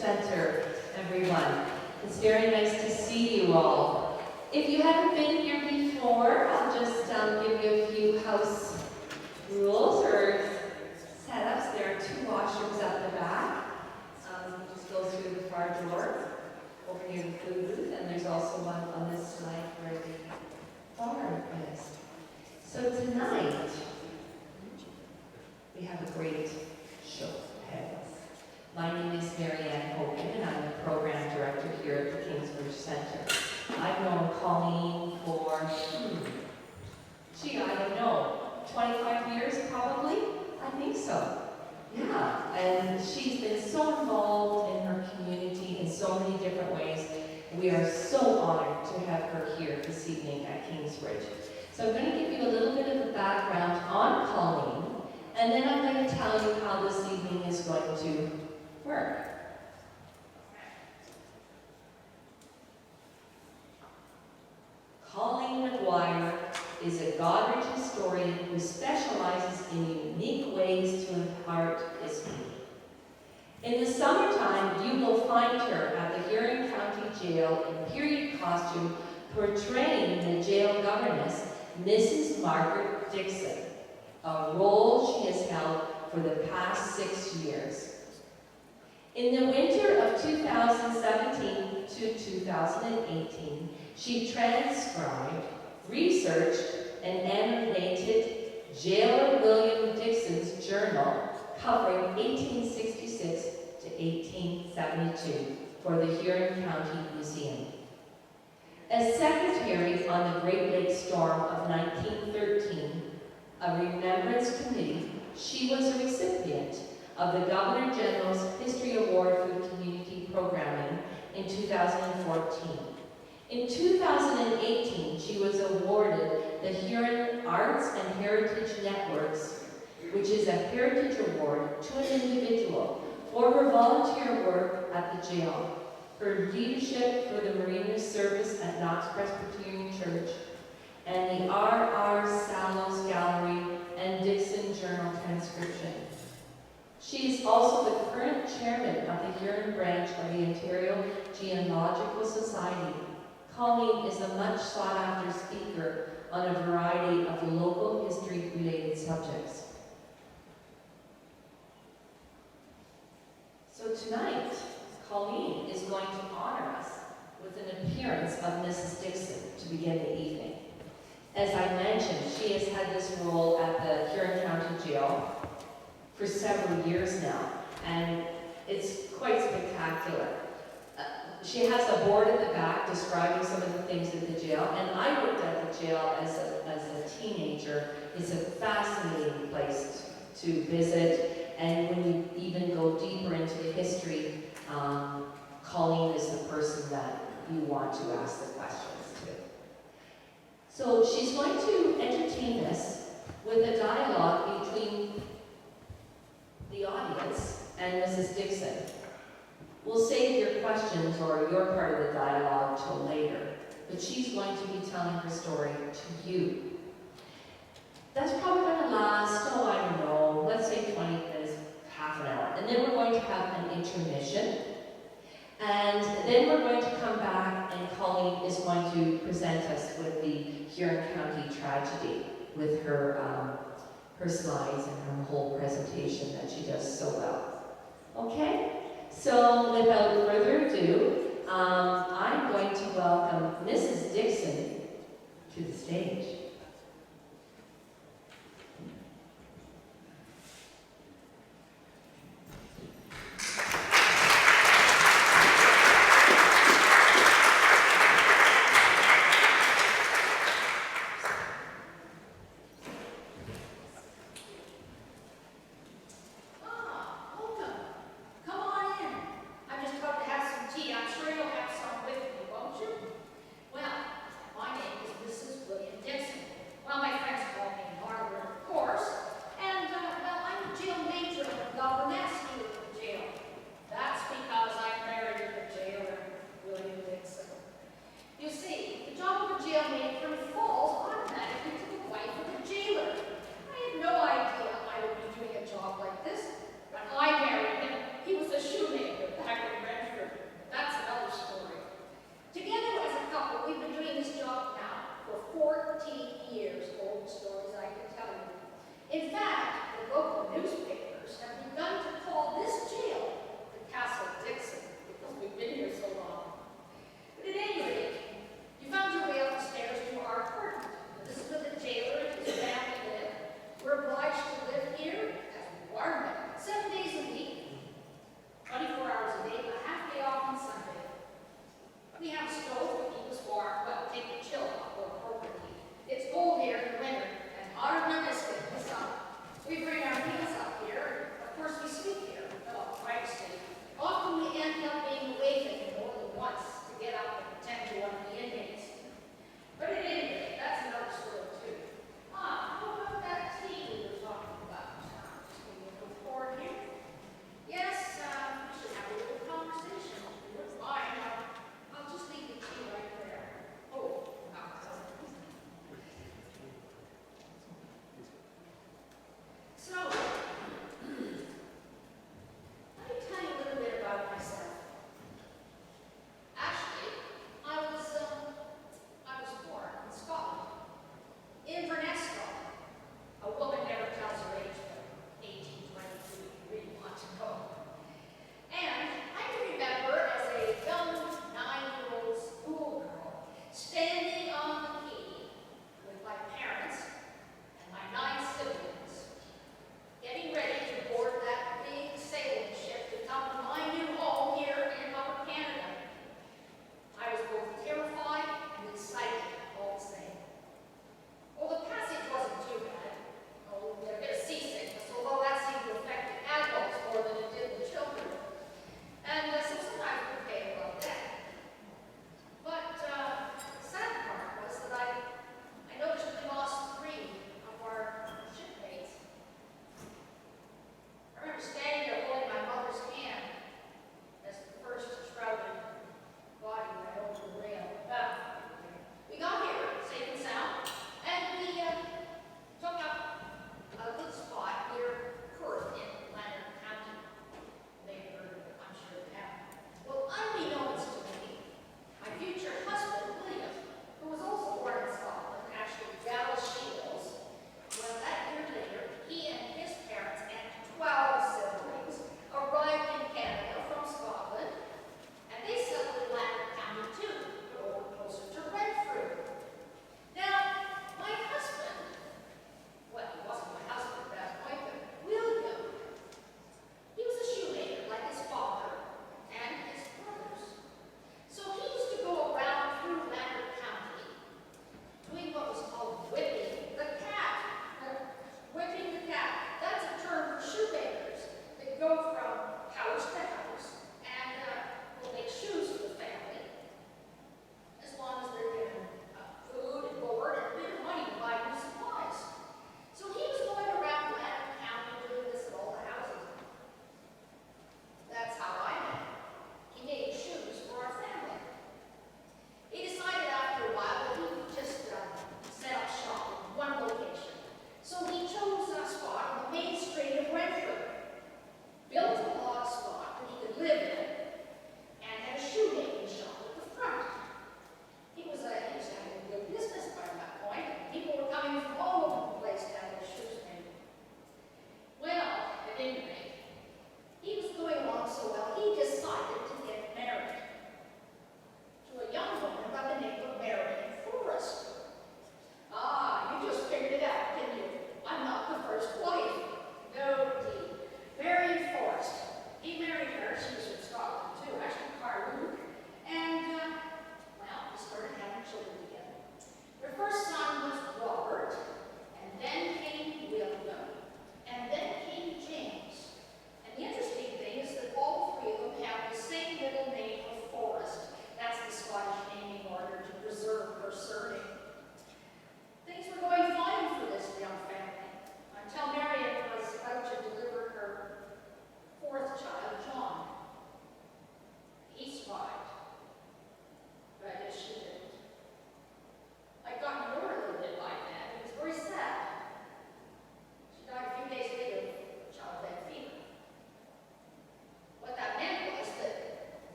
Center, everyone. It's very nice to see you all. If you haven't been here before, I'll just give you a few house rules or setups. There are 2 washrooms at the back. Just go through the far door over near the food booth, and there's also one on this side where the bar is. So tonight, we have a great show ahead of us. My name is Marianne Hogan, and I'm the program director here at the Kingsbridge Center. I've known Colleen for, I don't know, 25 years probably? I think so. Yeah, and she's been so involved in her community in so many different ways. We are so honored to have her here this evening at Kingsbridge. So I'm going to give you a little bit of a background on Colleen, and then I'm going to tell you how this evening is going to work. Colleen Maguire is a Goderich historian who specializes in unique ways to impart history. In the summertime, you will find her at the Huron County Jail in period costume portraying the jail governess, Mrs. Margaret Dixon, a role she has held for the past 6 years. In the winter of 2017 to 2018, she transcribed, researched, and annotated Jailer William Dixon's journal covering 1866 to 1872 for the Huron County Museum. As secretary on the Great Lakes Storm of 1913, a remembrance committee, she was a recipient of the Governor General's History Award for Community Programming in 2014. In 2018, she was awarded the Huron Arts and Heritage Networks, which is a heritage award to an individual for her volunteer work at the jail, her leadership for the Marina service at Knox Presbyterian Church, and the R.R. Sallows Gallery and Dixon Journal transcription. She is also the current chairman of the Huron branch of the Ontario Genealogical Society. Colleen is a much sought-after speaker on a variety of local history-related subjects. So tonight, Colleen is going to honor us with an appearance of Mrs. Dixon to begin the evening. As I mentioned, she has had this role at the Huron County Jail for several years now, and it's quite spectacular. She has a board at the back describing some of the things at the jail, and I worked at the jail as a teenager. It's a fascinating place to visit, and when you even go deeper into the history, Colleen is the person that you want to ask the questions to. So she's going to entertain us with a dialogue between the audience and Mrs. Dixon. We'll save your questions or your part of the dialogue till later, but she's going to be telling her story to you. That's probably going to last, I don't know, let's say 20 minutes, half an hour. And then we're going to have an intermission. And then we're going to come back, and Colleen is going to present us with the Huron County tragedy with her slides and her whole presentation that she does so well. Okay? So without further ado, I'm going to welcome Mrs. Dixon to the stage. Well, my name is Mrs. William Dixon.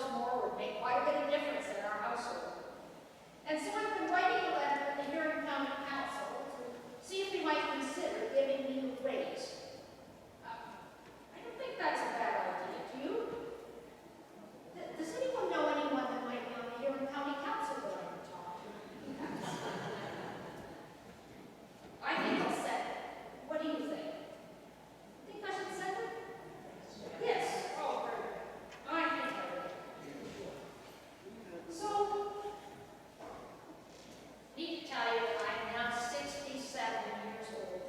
$100 more would make quite a bit of difference in our household. And so I've been writing a letter to the Huron County Council to see if they might consider giving me a raise. I don't think that's a bad idea, do you? Does anyone know anyone that might be on the Huron County Council that I can talk to? I think I'll send it. What do you think? Think I should send it? Yes. Oh, great. I think I will. So, need to tell you that I'm now 67 years old.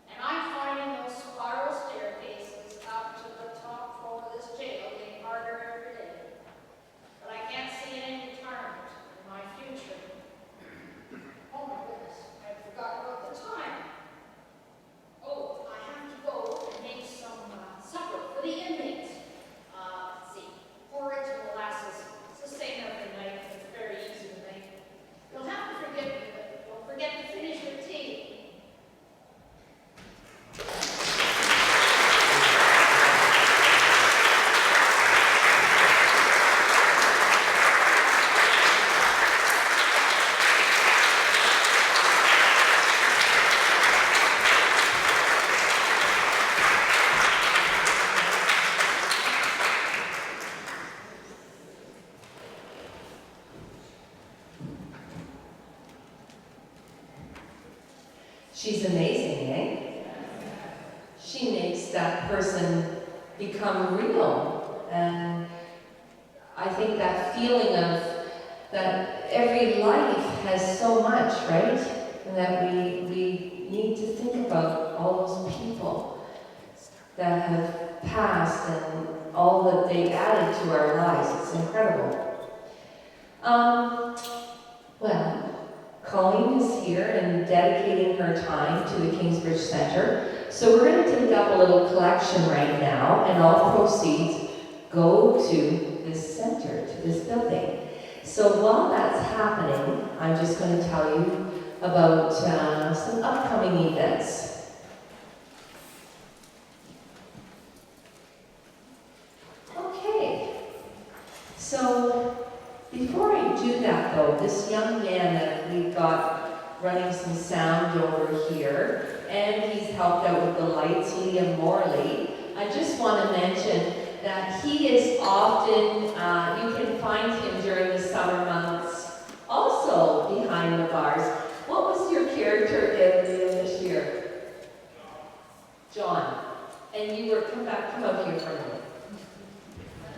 And I'm finding those spiral staircases up to the top floor of this jail getting harder every day. But I can't see any retirement in my future. Oh my goodness, I forgot about the time. Oh, I have to go and make some supper for the inmates. Let's see, porridge and molasses. It's the same every night. It's very easy to make. You'll have to forgive me, but don't forget to finish your tea. She's amazing, eh? She makes that person become real. And I think that feeling of that every life has so much, right? And that we need to think about all those people that have passed and all that they added to our lives. It's incredible. Well, Colleen is here and dedicating her time to the Kingsbridge Center. So we're going to take up a little collection right now, and all proceeds go to this center, to this building. So while that's happening, I'm just going to tell you about some upcoming events. Okay, so before I do that though, this young man that we've got running some sound over here, and he's helped out with the lights, Liam Morley. I just want to mention that he is often, you can find him during the summer months, also behind the bars. What was your character again, Liam, this year? John. And you were, come out here for a minute.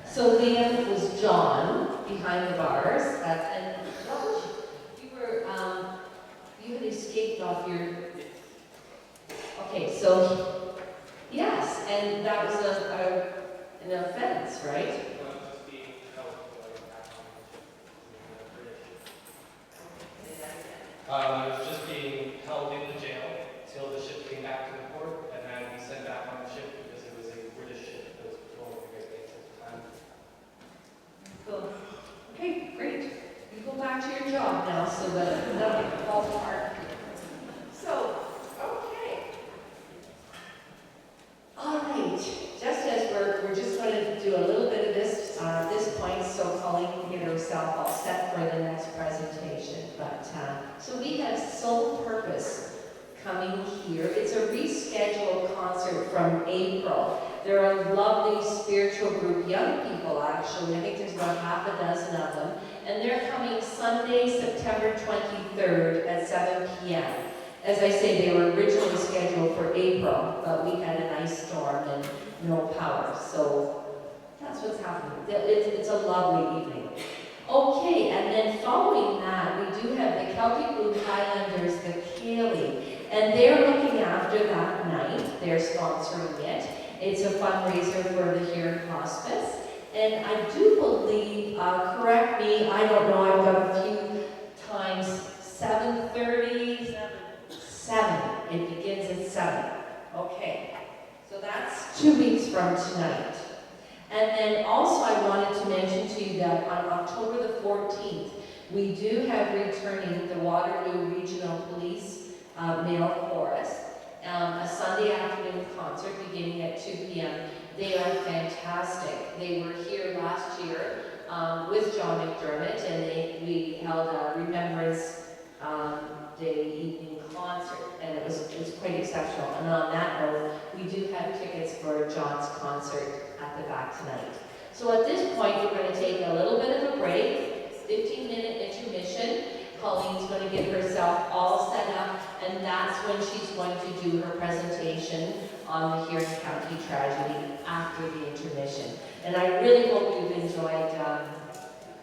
So Liam was John behind the bars, and what was you had escaped off your, okay, so, yes, and that was an offense, right? I was just being held in the jail till the ship came back to the port, and then we sent back on the ship because it was a British ship that was patrolling the Great Lakes at the time. Cool. Okay, great. You go back to your job now so that nothing falls apart. So, okay. All right. Just as we're just going to do a little bit of this at this point, so Colleen can get herself all set for the next presentation. But so we have Soul Purpose coming here. It's a rescheduled concert from April. They're a lovely spiritual group, young people actually. I think there's about half a dozen of them. And they're coming Sunday, September 23rd at 7 p.m. As I say, they were originally scheduled for April, but we had an ice storm and no power. So that's what's happening. It's a lovely evening. Okay, and then following that, we do have the Celtic Blue Highlanders, the Cayley, and they're looking after that night. They're sponsoring it. It's a fundraiser for the Huron Hospice. And I do believe, correct me, I don't know, I've got a few times, 7:30, 7. It begins at 7. Okay, so that's 2 weeks from tonight. And then also I wanted to mention to you that on October the 14th, we do have returning the Waterloo Regional Police male chorus, a Sunday afternoon concert beginning at 2 p.m. They are fantastic. They were here last year with John McDermott, and we held a Remembrance Day evening concert, and it was quite exceptional. And on that note, we do have tickets for John's concert at the back tonight. So at this point, we're going to take a little bit of a break, 15-minute intermission. Colleen's going to get herself all set up, and that's when she's going to do her presentation on the Huron County tragedy after the intermission. And I really hope you've enjoyed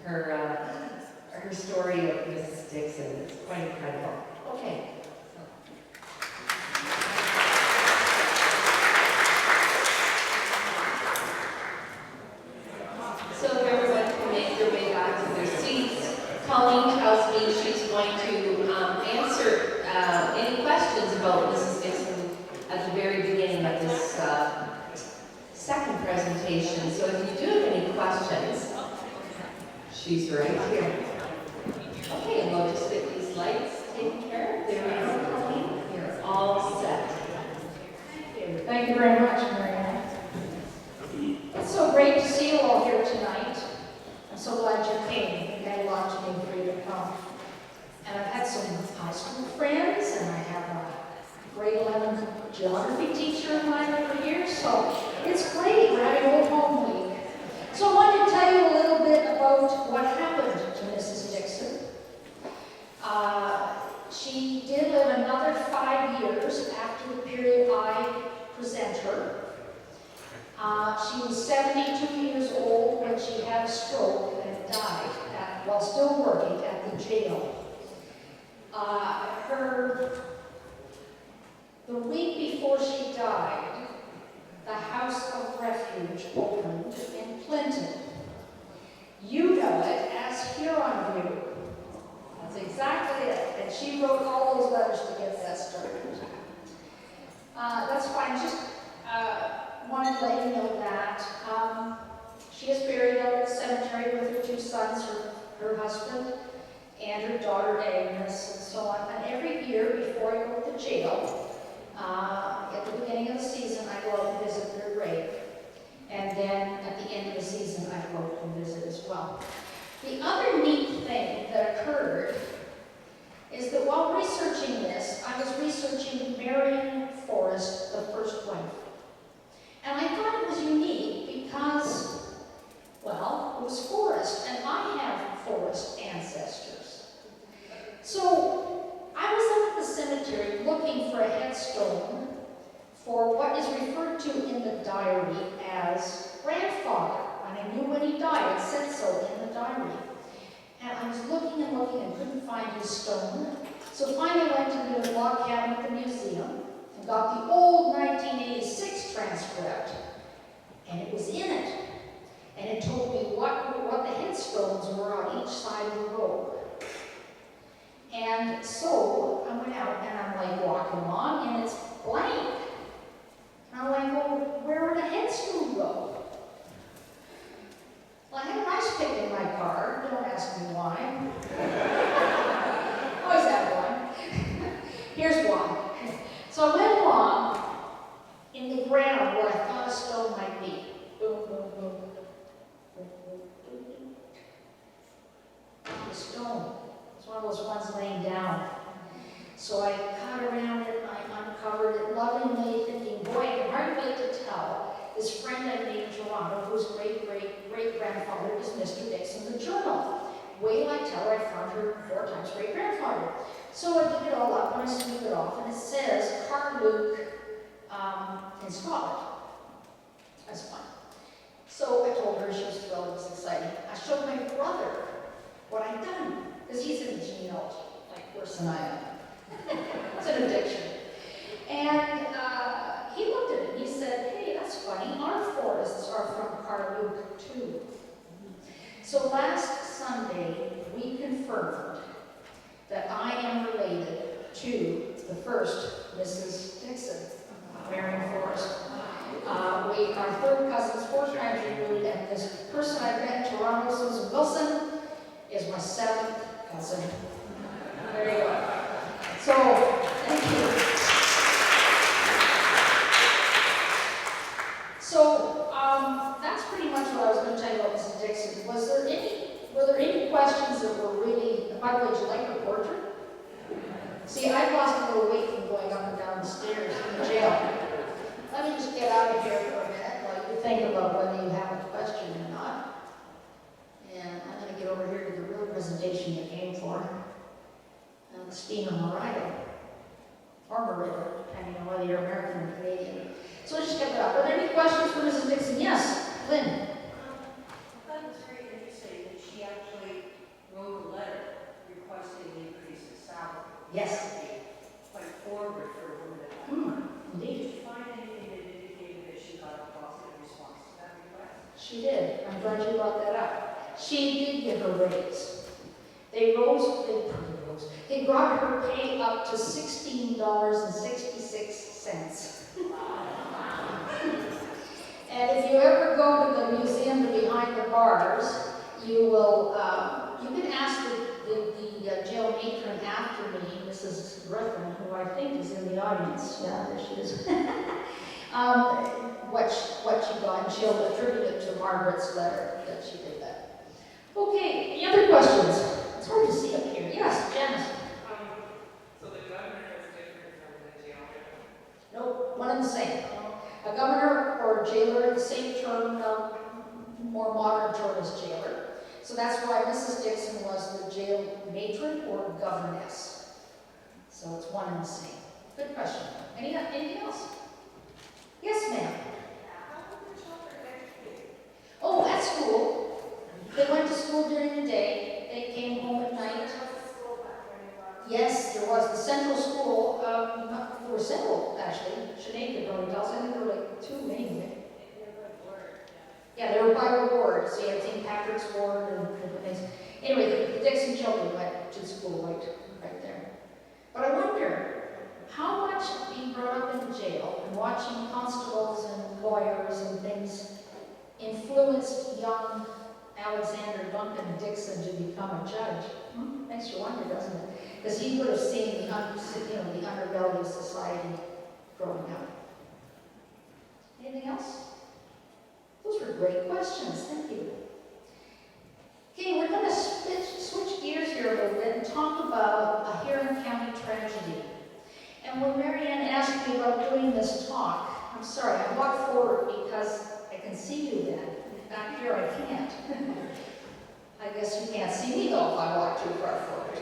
her story of Mrs. Dixon. It's quite incredible. Okay. So if everyone can make their way back to their seats, Colleen tells me she's going to answer any questions about Mrs. Dixon at the very beginning of this second presentation. So if you do have any questions, she's right here. Okay, and we'll just get these lights taken care of. There we go, Colleen. You're all set. Thank you. Thank you very much, Marianne. It's so great to see you all here tonight. I'm so glad you came. You had a lot to do for you to come. And I've had some high school friends, and I have a grade 11 geography teacher of mine over here, so it's great. We're having Old Home Week. So I wanted to tell you a little bit about what happened to Mrs. Dixon. She did live another 5 years after the period I present her. She was 72 years old when she had a stroke and died while still working at the jail. The week before she died, the House of Refuge opened in Clinton. You know it as Huron View. That's exactly it. And she wrote all those letters to get that started. That's fine. Just wanted to let you know that. She is buried out at the cemetery with her 2 sons, her husband, and her daughter Agnes, and so on. And every year before I go to jail, at the beginning of the season, I go out and visit their grave. And then at the end of the season, I go out and visit as well. The other neat thing that occurred is that while researching this, I was researching Marion Forrest, the first wife. And I thought it was unique because, well, it was Forrest, and I have Forrest ancestors. So I was up at the cemetery looking for a headstone for what is referred to in the diary as grandfather. And I knew when he died, it said so in the diary. And I was looking and looking and couldn't find his stone. So finally I went to the log cabin at the museum and got the old 1986 transcript. And it was in it. And it told me what the headstones were on each side of the road. And so I went out and I'm like walking along and it's blank. And I'm like, well, where would a headstone go? Well, I had an ice pick in my car. Don't ask me why. Always have one. Here's one. So I went along in the ground where I thought a stone might be. Boom, boom, boom. The stone. It's one of those ones laying down. So I cut around it and I uncovered it lovingly, thinking, boy, I can hardly wait to tell this friend I made in Toronto, whose great-great-great-grandfather is Mr. Dixon, the journal. Wait till I tell her I found her 4 times great-grandfather. So I did it all up and I smoothed it off, and it says Carluke in Scotland. That's fine. So I told her, she was thrilled, it was exciting. I showed my brother what I'd done, because he's in genealogy, like worse than I am. It's an addiction. And he looked at it and he said, hey, that's funny, our forests are from Carluke too. So last Sunday, we confirmed that I am related to the first Mrs. Dixon, Marion Forrest. We are 3rd cousins, 4 times removed, and this person I met in Toronto, Susan Wilson, is my 7th cousin. There you go. So, thank you. So, representation you came for. The Steamer Merida, or Merida, depending on whether you're American or Canadian. So let's just get that up. Are there any questions for Mrs. Dixon? Yes, Lynn. I thought it was very interesting that she actually wrote a letter requesting an increase in salary. Yes. Quite forward for a woman at that time. Indeed. Did you find anything that indicated that she got a positive response to that request? She did. I'm glad you brought that up. She did get her raise. They brought her pay up to $16.66. And if you ever go to the museum behind the bars, you will, you can ask the jail matron after me, Mrs. Griffin, who I think is in the audience. Yeah, there she is. What she got, and she'll attribute it to Margaret's letter that she did that. Okay, any other questions? It's hard to see up here. Yes, Janice. So the governor is different from the jailer? Nope, one and the same. A governor or jailer, the same term, more modern term is jailer. So that's why Mrs. Dixon was the jail matron or governess. So it's one and the same. Good question. Anything else? Yes, ma'am. How were the children educated? Oh, at school. They went to school during the day. They came home at night. There was a school back when you were. Yes, there was the central school. There were several, actually. Sinead could probably tell us. I think there were like two anyway. Yeah, they were by a ward. So you had St. Patrick's Ward and different things. Anyway, the Dixon children went to school right there. But I wonder how much being brought up in jail and watching constables and lawyers and things influenced young Alexander Duncan Dixon to become a judge. Makes you wonder, doesn't it? Because he would have seen the underbelly of society growing up. Anything else? Those were great questions. Thank you. Okay, we're going to switch gears here a little bit and talk about a Huron County tragedy. And when Marianne asked me about doing this talk, I'm sorry, I walked forward because I can see you then. Back here, I can't. I guess you can't see me though if I walk too far forward.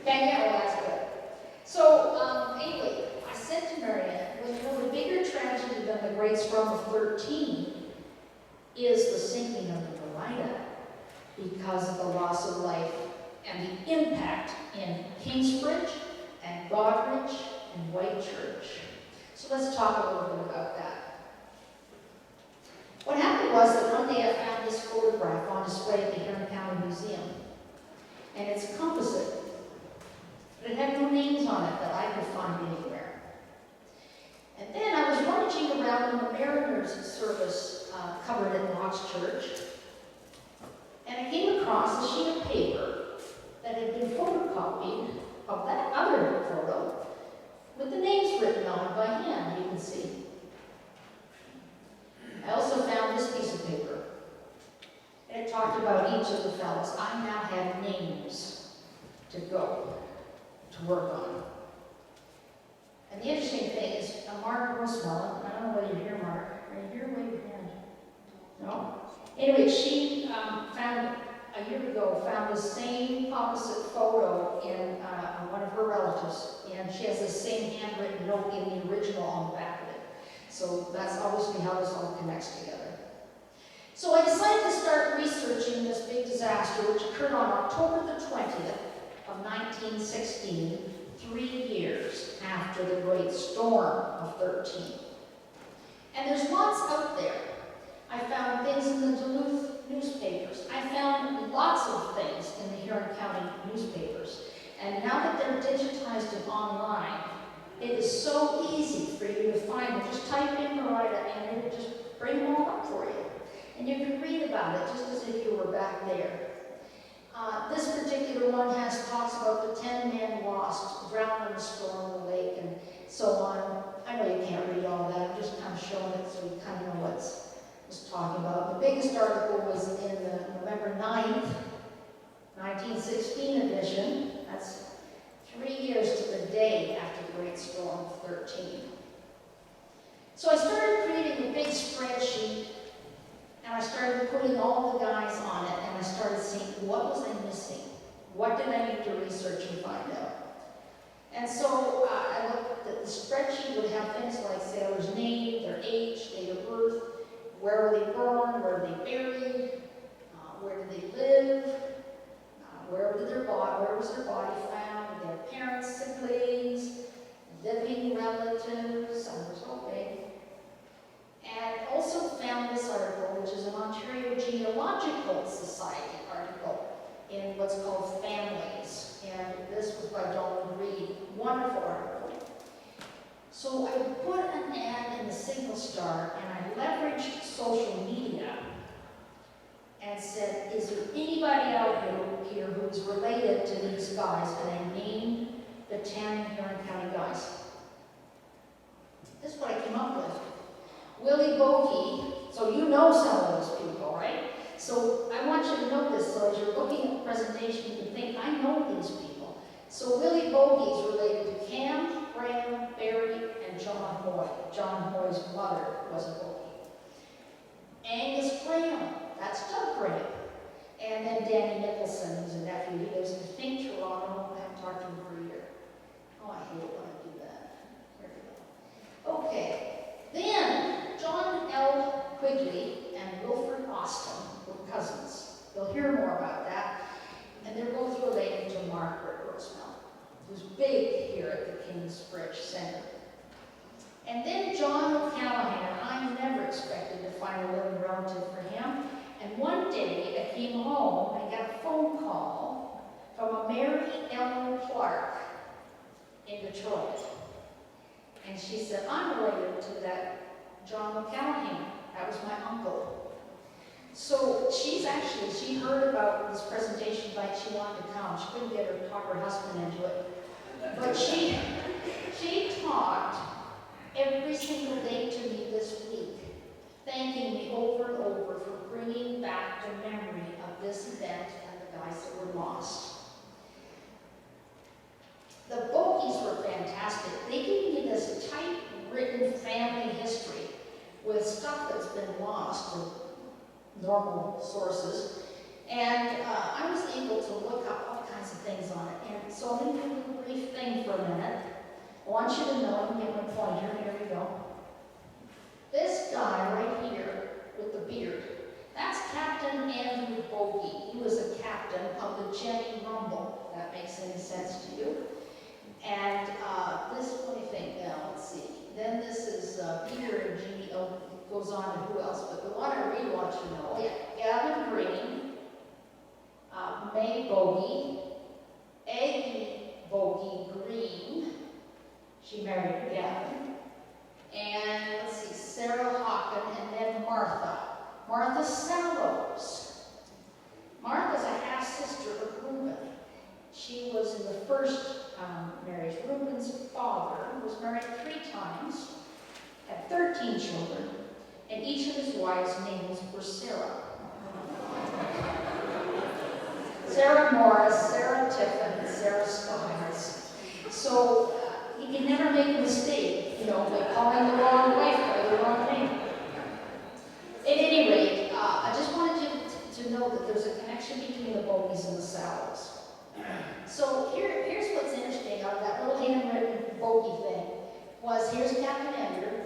Okay, yeah, well, that's good. So, anyway, I said to Marianne, well, you know, the bigger tragedy than the Great Storm of 13 is the sinking of the Merida because of the loss of life and the impact in Kingsbridge and Goderich and Whitechurch. So let's talk a little bit about that. What happened was that one day I found this photograph on display at the Huron County Museum. And it's a composite. But it had no names on it that I could find anywhere. And then I was rummaging around in the Mariners service covered at Knox Church. And I came across a sheet of paper that had been photocopied of that other photo with the names written on it by hand, you can see. I also found this piece of paper. And it talked about each of the fellows. I now had names to go to work on. And the interesting thing is, Mark Roosevelt, I don't know whether you're here, Mark. Are you here? Wave your hand. No? Anyway, she found a year ago, found the same opposite photo in one of her relatives. And she has the same handwritten note in the original on the back of it. So that's obviously how this all connects together. So I decided to start researching this big disaster, which occurred on October the 20th of 1916, 3 years after the Great Storm of 13. And there's lots out there. I found things in the Duluth newspapers. I found lots of things in the Huron County newspapers. And now that they're digitized and online, it is so easy for you to find them. Just type in Merida and it will just bring them all up for you. And you can read about it just as if you were back there. This particular one talks about the 10 men lost, drowned in the storm in the lake, and so on. I know you can't read all that. I'm just kind of showing it so you kind of know what it's talking about. The biggest article was in the November 9th, 1916 edition. That's 3 years to the day after the Great Storm of 13. So I started creating a big spreadsheet, and I started putting all the guys on it, and I started seeing what was I missing. What did I need to research and find out? And so I looked at the spreadsheet would have things like sailor's name, their age, date of birth, where were they born, where were they buried, where did they live, where was their body found, their parents, siblings, living relatives, I was hoping. And also found this article, which is an Ontario Genealogical Society article in what's called Families. And this was by Donald Reed. Wonderful article. So I put an ad in the Signal Star and I leveraged social media and said, is there anybody out here who's related to these guys? And I named the 10 Huron County guys. This is what I came up with. Willie Bogey, so you know some of those people, right? So I want you to know this, so as you're looking at the presentation, you can think, I know these people. So Willie Bogey is related to Cam, Graham, Barry, and John Hoy. John Hoy's mother was a Bogey. Angus Graham, that's Doug Graham. And then Danny Nicholson, who's a nephew. He lives in, I think, Toronto. I haven't talked to him for a year. Oh, I hate it when I do that. Where did it go? Okay. Then, John L. Quigley and Wilfred Austin were cousins. You'll hear more about that. And they're both related to Margaret Roosevelt, who's big here at the Kingsbridge Center. And then John O'Callaghan, I never expected to find a living relative for him. And one day I came home and got a phone call from a Mary Ellen Clark in Detroit. And she said, I'm related to that John O'Callaghan. That was my uncle. So she heard about this presentation, like she wanted to come. She couldn't get her, talk her husband into it. But she talked every single day to me this week, thanking me over and over for bringing back the memory of this event and the guys that were lost. The Bogies were fantastic. They gave me this typewritten family history with stuff that's been lost to normal sources. And I was able to look up all kinds of things on it. And so I'm going to do a little brief thing for a minute. I want you to know, I'm going to get my pointer. Here we go. This guy right here with the beard, that's Captain Andrew Bogey. He was a captain of the Jenny Rumble. If that makes any sense to you. And this, let me think now, let's see. Then this is Peter and G, goes on to who else, but the one I really want you to know, Gavin Green, May Bogey, Aggie Bogey Green, she married Gavin, and let's see, Sarah Hawken, and then Martha Sallows. Martha's a half-sister of Reuben. She was in the first marriage. Reuben's father was married 3 times, had 13 children, and each of his wives' names were Sarah. Sarah Morris, Sarah Tiffin, and Sarah Stiles. So he can never make a mistake, by calling the wrong wife by the wrong name. At any rate, I just wanted you to know that there's a connection between the Bogies and the Sallows. So here's what's interesting out of that little handwritten Bogey thing was here's Captain Andrew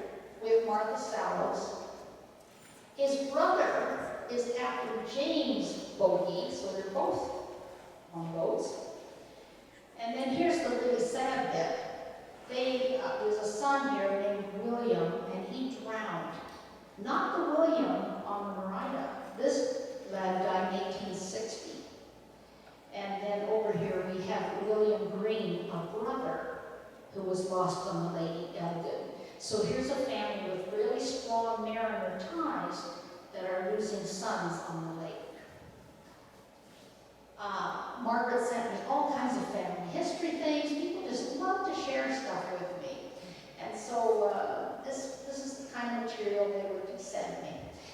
with Martha Sallows. His brother is Captain James Bogey, so they're both on boats. And then here's the really sad bit. There's a son here named William, and he drowned. Not the William on the Merida. This lad died in 1860. And then over here we have William Green, a brother, who was lost on the Lake Erie. So here's a family with really strong mariner ties that are losing sons on the lake. Margaret sent me all kinds of family history things. People just love to share stuff with me. And so this is the kind of material they were to send me.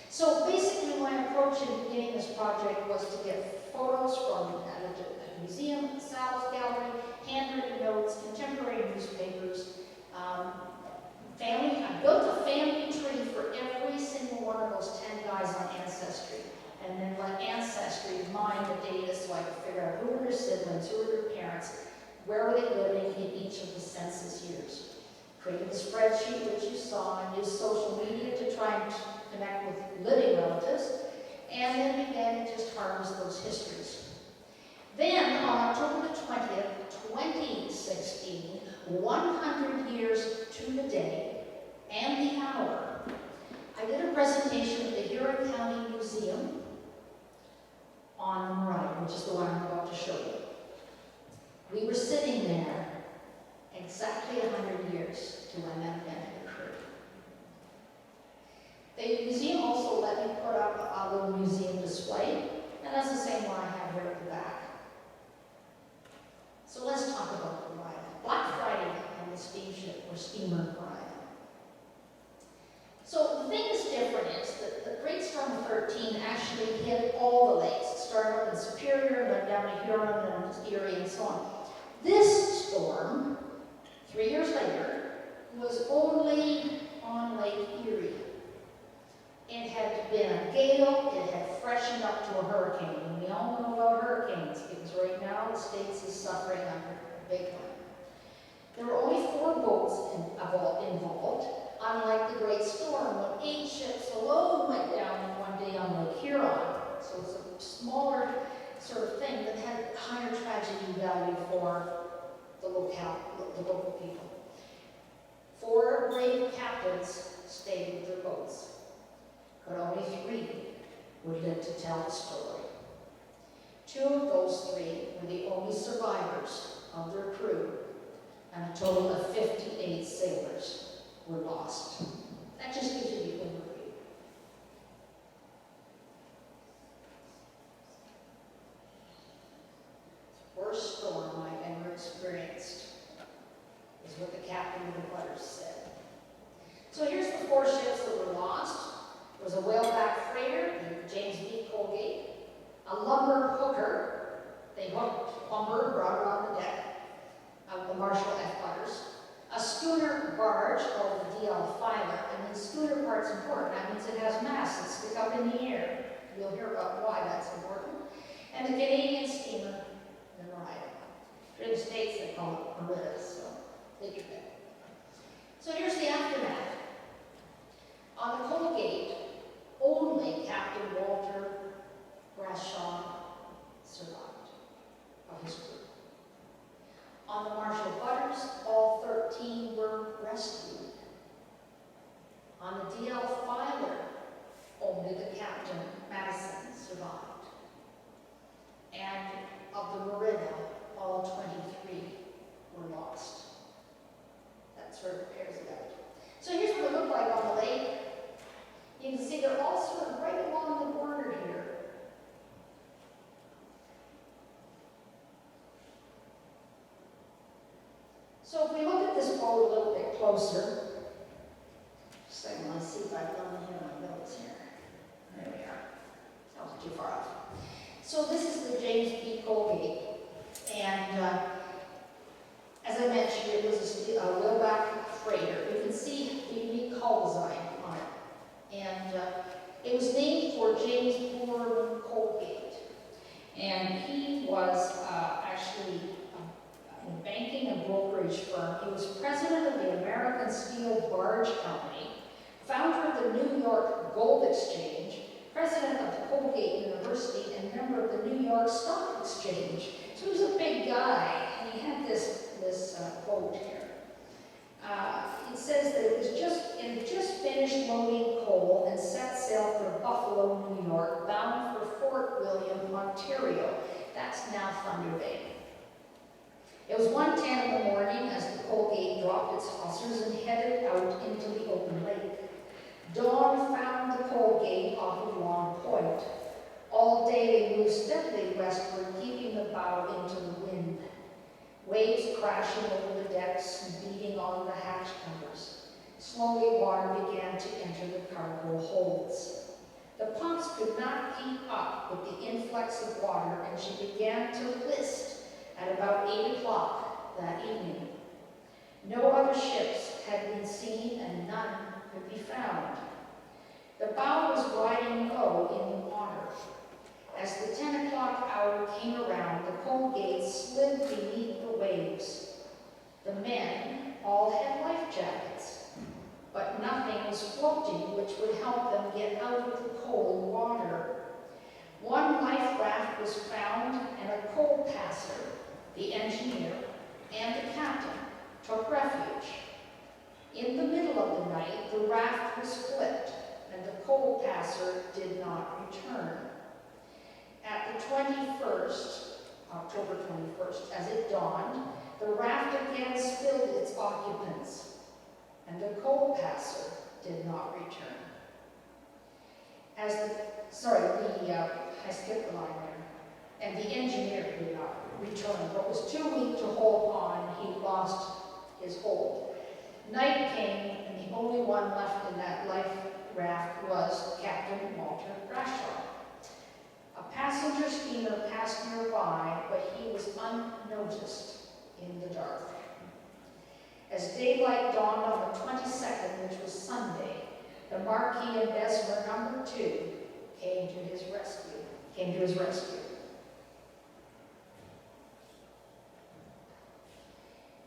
So basically my approach in beginning this project was to get photos from a museum, Sal's gallery, handwritten notes, contemporary newspapers, I built a family tree for every single one of those 10 guys on Ancestry, and then let Ancestry mine the the data so I could figure out who were their siblings, who were their parents, where were they living in each of the census years. Created a spreadsheet, which you saw, and used social media to try and connect with living relatives, and then began to just harvest those histories. Then, on October the 20th, 2016, 100 years to the day and the hour, I did a presentation at the Huron County Museum on the Merida, which is the one I'm about to show you. We were sitting there exactly 100 years to when that event had occurred. The museum also let me put up a little museum display, and that's the same one I have here at the back. So let's talk about the Merida. Black Friday on the steamship, or Steamer Merida. So the thing that's different is that the Great Storm of 13 actually hit all the lakes. It started up in Superior, went down to Huron and Erie and so on. This storm, 3 years later, was only on Lake Erie. It had been a gale, it had freshened up to a hurricane. And we all know about hurricanes because right now the States is suffering under a big one. There were only 4 boats involved, unlike the Great Storm when 8 ships alone went down in one day on Lake Huron. So it's a smaller sort of thing that had higher tragedy value for the local people. 4 brave captains stayed with their boats, but only 3 would live to tell the story. 2 of those 3 were the only survivors of their crew, and a total of 58 sailors were lost. That just gives you the overview. Worst storm I've ever experienced is what the captain of the butters said. So here's the 4 ships that were lost. There was a whaleback freighter, the James B. Colgate, a lumber hooker. They hooked lumber, brought it on the deck of the Marshall F. Butters. A schooner barge called the DL Filer, and the schooner part's important. That means it has masts that stick up in the air. You'll hear about why that's important. And the Canadian steamer, the Merida. In the States, they call it Merida, so take your pick. So here's the aftermath. On the Colgate, only Captain Walter Grasham survived of his crew. On the Marshall Butters, all 13 were rescued. On the DL Filer, only the captain, Madison, survived. And of the Merida, all 23 were lost. That sort of pairs it out. So here's what it looked like on the lake. You can see they're all sort of right along the border here. So if we look at this boat a little bit closer, just I want to see if I've done any of my notes here. There we are. That was too far off. So this is the James B. Colgate, and as I mentioned, it was a wheelback freighter. You can see the unique hull design on it, and it was named for James Huron Colgate, and he was actually a banking and brokerage firm. He was president of the American Steel Barge Company, founder of the New York Gold Exchange, president of the Colgate University, and member of the New York Stock Exchange. So he was a big guy, and he had this quote here. It says that it had just finished loading coal and set sail for Buffalo, New York, bound for Fort William, Ontario. That's now Thunder Bay. It was 1:10 in the morning as the Colgate dropped its hawsers and headed out into the open lake. Dawn found the Colgate off of Long Point. All day they moved steadily westward, keeping the bow into the wind. Waves crashing over the decks and beating on the hatch covers. Slowly water began to enter the cargo holds. The pumps could not keep up with the influx of water, and she began to list at about 8 o'clock that evening. No other ships had been seen and none could be found. The bow was riding low in the water. As the 10 o'clock hour came around, the coal gates slid beneath the waves. The men all had life jackets, but nothing was floating which would help them get out of the cold water. One life raft was found, and a coal passer, the engineer, and the captain took refuge. In the middle of the night, the raft was flipped, and the coal passer did not return. At the 21st, October 21st, as it dawned, the raft again spilled its occupants, and the coal passer did not return. I skipped the line there. And the engineer did not return, but was too weak to hold on. He lost his hold. Night came, and the only one left in that life raft was Captain Walter Brashaw. A passenger steamer passed nearby, but he was unnoticed in the dark. As daylight dawned on the 22nd, which was Sunday, the Marquis of Bessemer No. 2 came to his rescue.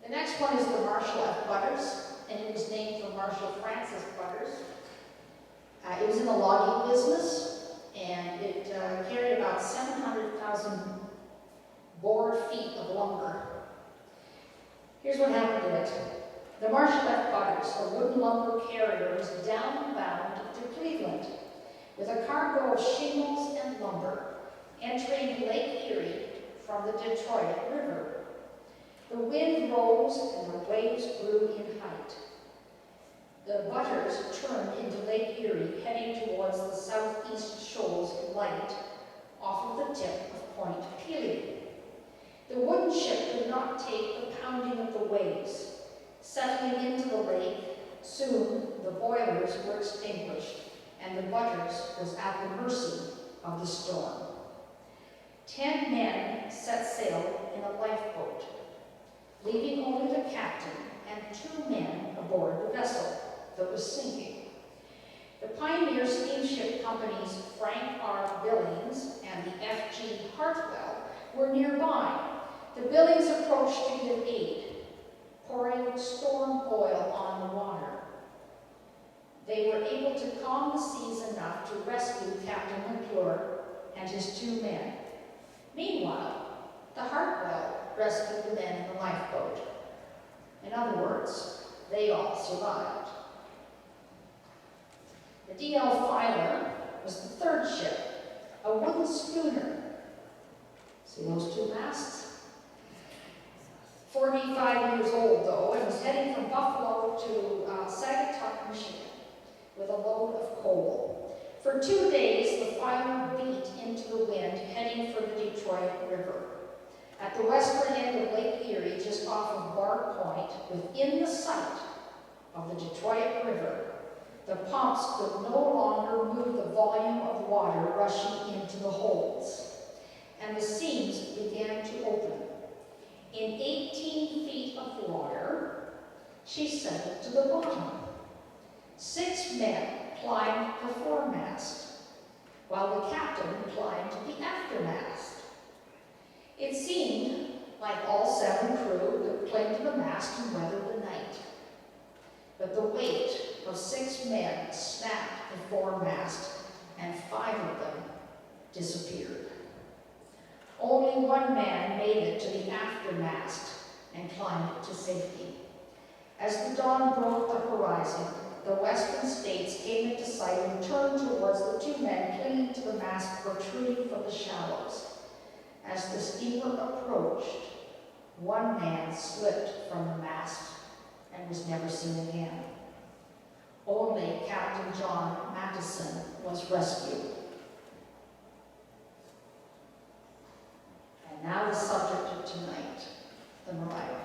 The next one is the Marshall F. Butters, and it was named for Marshall Francis Butters. It was in the logging business, and it carried about 700,000 board feet of lumber. Here's what happened to it. The Marshall F. Butters, a wooden lumber carrier, was downbound to Cleveland with a cargo of shingles and lumber, entering Lake Erie from the Detroit River. The wind rose and the waves grew in height. The Butters turned into Lake Erie, heading towards the southeast shoals of light off of the tip of Point Pelee. The wooden ship could not take the pounding of the waves. Settling into the lake, soon the boilers were extinguished, and the Butters was at the mercy of the storm. 10 men set sail in a lifeboat, leaving only the captain and 2 men aboard the vessel that was sinking. The Pioneer Steamship Company's Frank R. Billings and the F.G. Hartwell were nearby. The Billings approached to give aid, pouring storm oil on the water. They were able to calm the seas enough to rescue Captain McClure and his 2 men. Meanwhile, the Hartwell rescued the men in the lifeboat. In other words, they all survived. The D.L. Filer was the 3rd ship, a wooden schooner. See those 2 masts? 45 years old, though, and was heading from Buffalo to Sagatuck, Michigan, with a load of coal. For 2 days, the Filer beat into the wind, heading for the Detroit River. At the western end of Lake Erie, just off of Bar Point, within the sight of the Detroit River, the pumps could no longer move the volume of water rushing into the holds, and the seams began to open. In 18 feet of water, she settled to the bottom. 6 men climbed the foremast, while the captain climbed the aftermast. It seemed like all 7 crew could cling to the mast and weather the night. But the weight of 6 men snapped the foremast, and 5 of them disappeared. Only 1 man made it to the aftermast and climbed to safety. As the dawn broke the horizon, the western states came into sight and turned towards the 2 men clinging to the mast protruding from the shallows. As the steamer approached, 1 man slipped from the mast and was never seen again. Only Captain John Mattison was rescued. And now the subject of tonight, the Merida.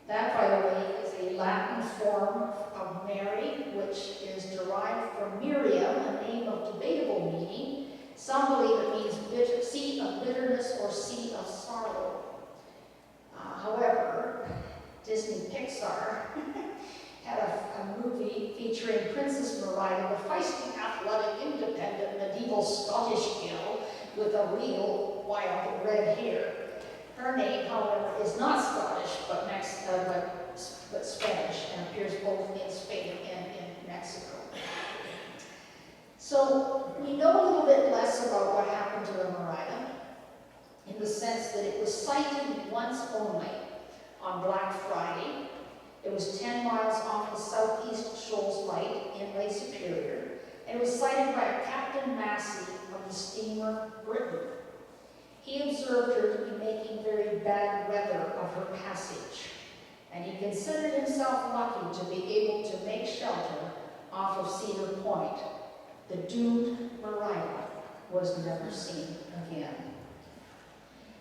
That, by the way, is a Latin form of Mary, which is derived from Miriam, a name of debatable meaning. Some believe it means seat of bitterness or seat of sorrow. However, Disney Pixar had a movie featuring Princess Merida, the feisty, athletic, independent, medieval Scottish girl with a real wild red hair. Her name, however, is not Scottish, but Spanish, and appears both in Spain and in Mexico. So we know a little bit less about what happened to the Merida, in the sense that it was sighted once only on Black Friday. It was 10 miles off the southeast Shoals Light in Lake Superior, and it was sighted by a Captain Massey of the Steamer Merida. He observed her to be making very bad weather of her passage, and he considered himself lucky to be able to make shelter off of Cedar Point. The doomed Merida was never seen again.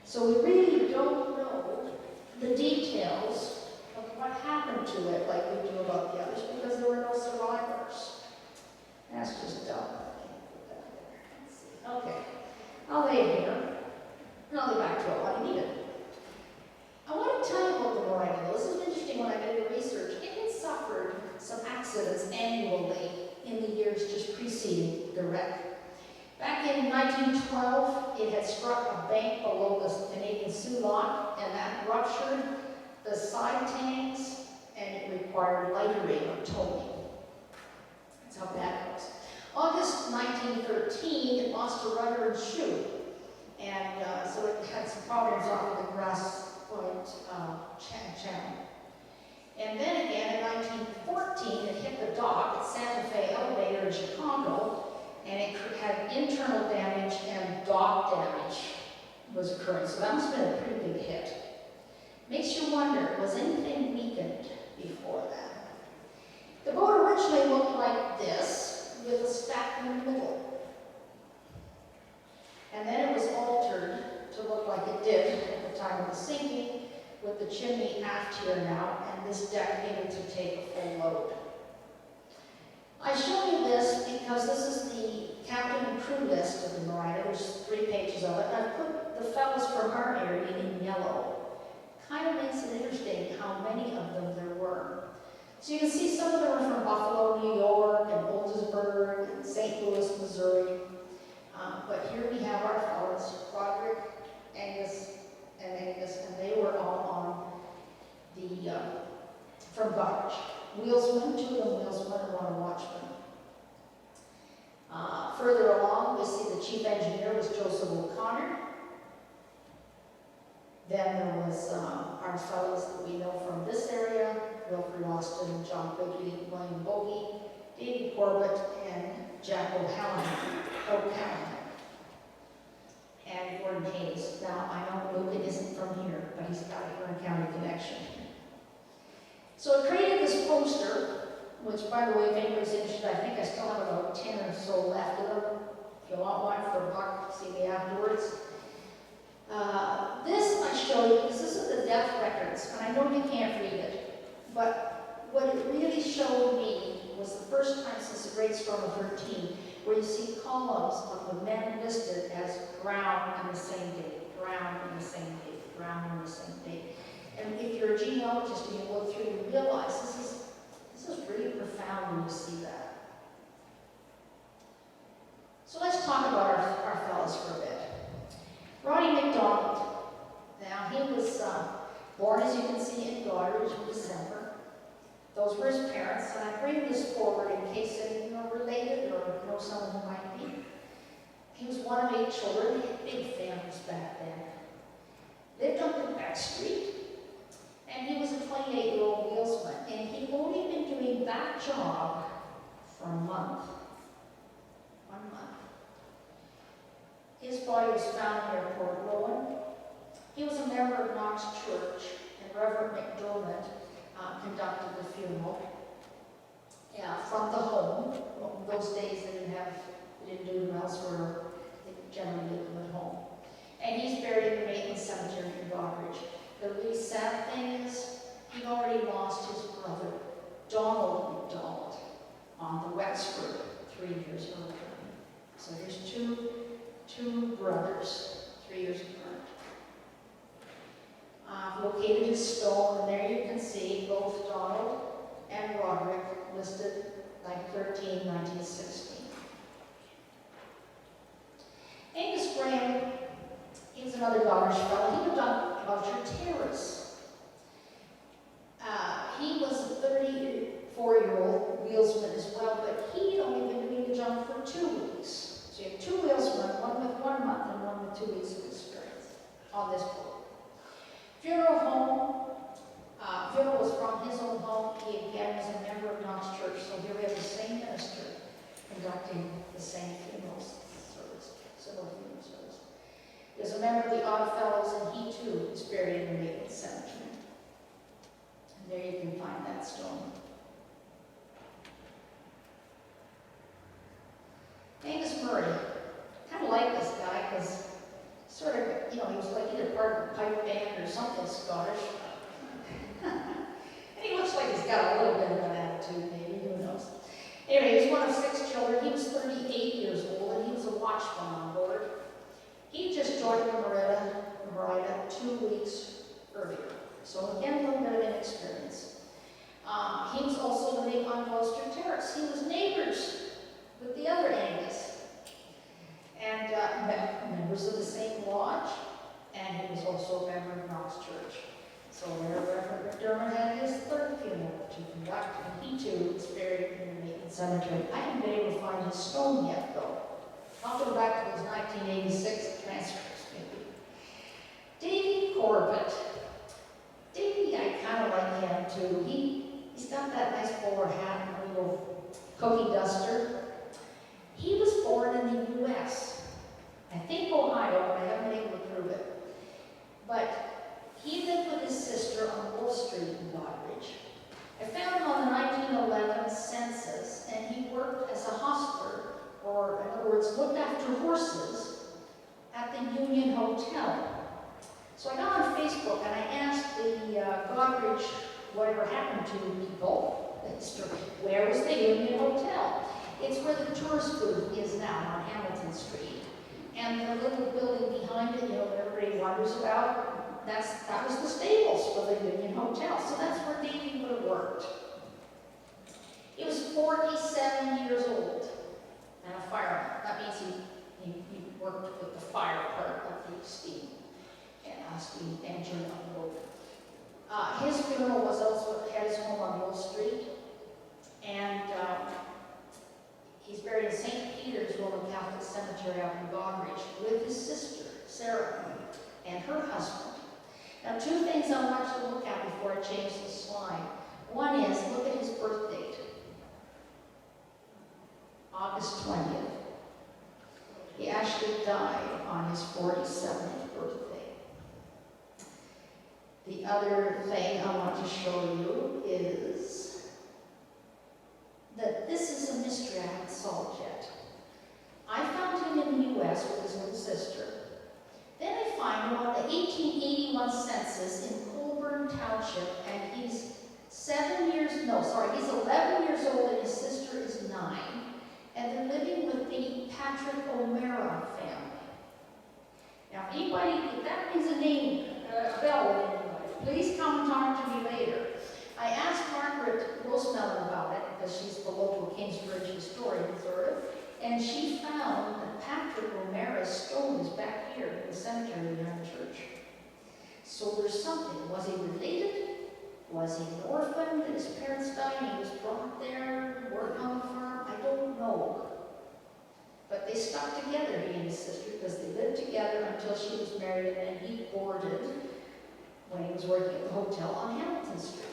So we really don't know the details of what happened to it like we do about the others, because there were no survivors. That's just dumb. Let's see. Okay, I'll lay it here, and I'll get back to it when I need it. I want to tell you about the Merida, though. This is interesting when I did the research. It had suffered some accidents annually in the years just preceding the wreck. Back in 1912, it had struck a bank below the Canadian Soo Lock, and that ruptured the side tanks, and it required lightering or towing. That's how bad it was. August 1913, it lost a rudder and shoe, and so it had some problems off of the Grass Point channel. And then again, in 1914, it hit the dock at Santa Fe Elevator in Chicago, and it had internal damage and dock damage was occurring. So that must have been a pretty big hit. Makes you wonder, was anything weakened before that? The boat originally looked like this, with a stack in the middle. And then it was altered to look like it did at the time of the sinking, with the chimney aft here now, and this deck able to take a full load. I show you this because this is the captain and crew list of the Merida. There's 3 pages of it. And I've put the fellows from our area in yellow. Kind of makes it interesting how many of them there were. So you can see some of them are from Buffalo, New York, and Oldesburg, and St. Louis, Missouri. But here we have our fellows, Goderich, Angus, and they were all on the, from Goderich. Wheelsman, 2 of them wheelsmen and 1 watchman. Further along, we see the chief engineer was Joseph O'Connor. Then there was our fellows that we know from this area, Wilfred Austin, John Quigley, William Bogey, David Corbett, and Jack O'Callaghan. And Gordon Hayes. Now, I know Luke isn't from here, but he's got a Huron County connection. So it created this poster, which, by the way, if anybody's interested, I think I still have about 10 or so left of them. If you want one for $1, see me afterwards. This I show you because this is the death records, and I know you can't read it, but what it really showed me was the first time since the Great Storm of 13, where you see columns of the men listed as drowned on the same date, drowned on the same date, drowned on the same date. And if you're a genealogist and you go through, you realize this is really profound when you see that. So let's talk about our fellows for a bit. Roddy McDonald. Now, he was born, as you can see, in Goderich in December. Those were his parents, and I bring this forward in case any of you are related or know someone who might be. He was one of 8 children. They had big families back then. Lived on the back street, and he was a 28-year-old wheelsman, and he'd only been doing that job for a month. 1 month. His body was found near Port Rowan. He was a member of Knox Church, and Reverend McDermott conducted the funeral from the home. Well, those days they didn't do them elsewhere. They generally did them at home. And he's buried in the Maitland Cemetery in Goderich. The really sad thing is he already lost his brother, Donald McDonald, on the Wexford 3 years earlier. So here's two brothers, 3 years apart. Located his stone, and there you can see both Donald and Roderick listed like 13, 1916. Angus Graham Ray, he's another Goderich fellow. He lived on Orchard Terrace. He was a 34-year-old wheelsman as well, but he'd only been doing the jump for 2 weeks. So you have 2 wheelsmen, one with 1 month and one with 2 weeks of experience on this boat. Funeral home. Funeral was from his own home. He again was a member of Knox Church, so here we have the same minister conducting the same funeral service, civil funeral service. He was a member of the Odd Fellows, and he too is buried in the Maple Cemetery. And there you can find that stone. Steamer Merida. Kind of like this guy because sort of, he was like either part of a pipe band or something Scottish. And he looks like he's got a little bit of an attitude, maybe, who knows. Anyway, he was one of 6 children. He was 38 years old, and he was a watchman on board. He just joined the Merida 2 weeks earlier. So again, a little bit of inexperience. He was also living on Gloucester Terrace. He was neighbors with the other Angus. And members of the same lodge, and he was also a member of Knox Church. So Reverend McDermott had his 3rd funeral to conduct, and he too is buried in the Maple Cemetery. I haven't been able to find his stone yet, though. I'll go back to those 1986 transcripts, maybe. Davy Corbett. Davy, I kind of like him too. He's got that nice bowler hat and a little cookie duster. He was born in the U.S. I think Ohio, but I haven't been able to prove it. But he lived with his sister on Wolf Street in Goderich. I found him on the 1911 census, and he worked as a hostler, or in other words, looked after horses at the Union Hotel. So I got on Facebook and I asked the Goderich whatever happened to people. Where was the Union Hotel? It's where the tourist booth is now on Hamilton Street. And the little building behind it, that everybody wonders about, that was the stables for the Union Hotel. So that's where Davy would have worked. He was 47 years old and a fireman. That means he worked with the fire part of the steam engine on the boat. His funeral was also at his home on Wolf Street. And he's buried in St. Peter's Roman Catholic Cemetery out in Goderich with his sister, Sarah, and her husband. Now, 2 things I want you to look at before I change the slide. One is, look at his birth date. August 20th. He actually died on his 47th birthday. The other thing I want to show you is that this is a mystery I haven't solved yet. I found him in the U.S. with his little sister. Then I find him on the 1881 census in Colburn Township, and he's 11 years old, and his sister is 9. And they're living with the Patrick O'Mara family. Now, if that rings a bell with anybody, please come and talk to me later. I asked Margaret Rosemellon about it, because she's the local Kingsbridge historian, sort of, and she found that Patrick O'Mara's stone is back here in the cemetery behind the church. So there's something. Was he related? Was he an orphan? Did his parents die and he was brought there, worked on the farm? I don't know. But they stuck together, he and his sister, because they lived together until she was married, and then he boarded when he was working at the hotel on Hamilton Street.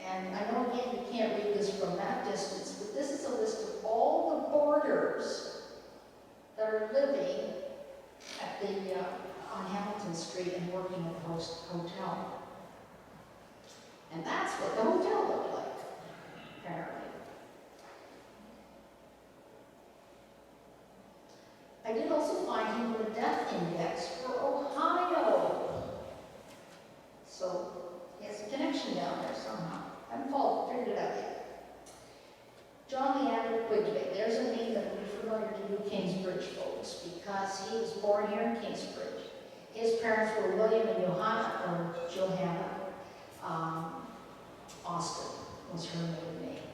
And I know, again, you can't read this from that distance, but this is a list of all the boarders that are living at on Hamilton Street and working at the hotel. And that's what the hotel looked like, apparently. I did also find him with a death index for Ohio. So he has a connection down there somehow. I haven't figured it out yet. John Leander Quigley. There's a name that will be familiar to you Kingsbridge folks, because he was born here in Kingsbridge. His parents were William and Johanna. Austin was her maiden name.